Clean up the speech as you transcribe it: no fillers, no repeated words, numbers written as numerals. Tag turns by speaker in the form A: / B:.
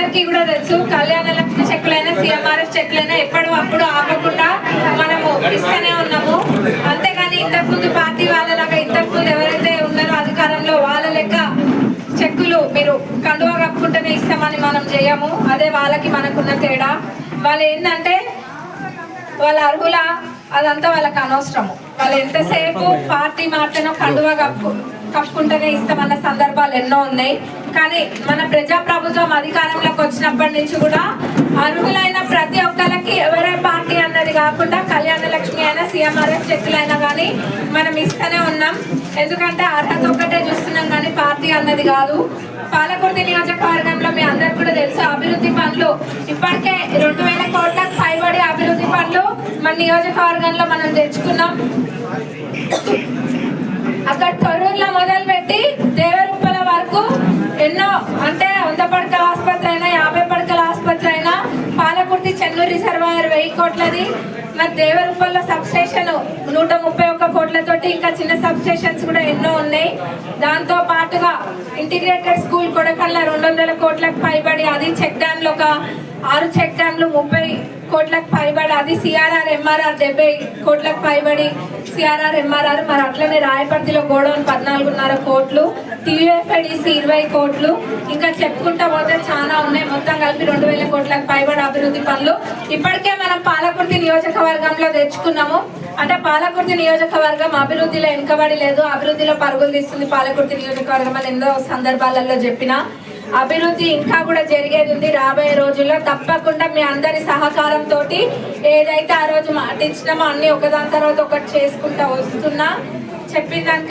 A: అందరికీ కూడా తెలుసు, కళ్యాణ లక్ష్మి చెక్కులైనా CMRF చెక్కులైనా ఎప్పుడు అప్పుడు ఆపకుండా మనము ఇస్తూనే ఉన్నాము. అంతేగాని ఇంతకుముందు పార్టీ వాళ్ళలాగా ఇంతకుముందు ఎవరైతే ఉన్నారో అధికారంలో వాళ్ళ లెక్క చెక్కులు మీరు కండువా కప్పుకుంటేనే ఇస్తామని మనం చేయము. అదే వాళ్ళకి మనకున్న తేడా. వాళ్ళు ఏంటంటే వాళ్ళ అర్హుల అదంతా వాళ్ళకి అనవసరము. వాళ్ళు ఎంతసేపు పార్టీ మాటనో కండువా కప్పుకుంటేనే ఇస్తామన్న సందర్భాలు ఎన్నో ఉన్నాయి. కానీ మన ప్రజాప్రభుత్వం అధికారంలోకి వచ్చినప్పటి నుంచి కూడా అర్హులైన ప్రతి ఒక్కరికి ఎవరే పార్టీ అన్నది కాకుండా కళ్యాణ లక్ష్మి అయినా CMRF చెక్కులైనా కానీ మనం ఇస్తూనే ఉన్నాం. ఎందుకంటే అర్హత ఒక్కటే చూస్తున్నాం కానీ పార్టీ అన్నది కాదు. పాలకుర్తి నియోజకవర్గంలో మీ అందరికి కూడా తెలుసు, అభివృద్ధి పనులు ఇప్పటికే 2000 కోట్లకు పైబడి అభివృద్ధి పనులు మన నియోజకవర్గంలో మనం తెచ్చుకున్నాం. అక్కడ తొర్రూరులో మొదలు పెట్టి దేవరుప్పల వరకు ఎన్నో, అంటే 100 పడకల ఆసుపత్రి అయినా 50 పడకల ఆసుపత్రి అయినా, పాలకుర్తి చెన్నూరు రిజర్వాయర్ 1000 కోట్లది, మరి దేవరుప్పల్లో సబ్ స్టేషన్ 131 కోట్లతోటి ఇంకా చిన్న సబ్ స్టేషన్స్ కూడా ఎన్నో ఉన్నాయి. దాంతో పాటుగా ఇంటిగ్రేటెడ్ స్కూల్ కొడకళ్ళ 200 కోట్లకు పైబడి, అది చెక్ డ్యామ్లు ఒక 6 చెక్ డ్యామ్లు 30 కోట్లకు పైబడి, అది CRR MRR 70 కోట్లకు పైబడి CRR MRR. మరి అట్లనే రాయపర్తిలో గోడౌన్ 14.5 కోట్లు, TUFIDC 20 కోట్లు, ఇంకా చెప్పుకుంటా పోతే చాలా ఉన్నాయి. మొత్తం కలిపి 2000 కోట్లకు పైబడి అభివృద్ధి పనులు ఇప్పటికే మనం పాలకుర్తి నియోజకవర్గంలో తెచ్చుకున్నాము. అంటే పాలకుర్తి నియోజకవర్గం అభివృద్ధిలో వెనుకబడి లేదు, అభివృద్ధిలో పరుగులు తీస్తుంది పాలకుర్తి నియోజకవర్గం అని ఎన్నో సందర్భాలలో చెప్పిన. అభివృద్ధి ఇంకా కూడా జరిగేది ఉంది రాబోయే రోజుల్లో. తప్పకుండా మీ అందరి సహకారంతో ఏదైతే ఆ రోజు మాట ఇచ్చినామో అన్ని ఒకదాని తర్వాత ఒకటి చేసుకుంటా వస్తున్నా. చెప్పిన దానికన్నా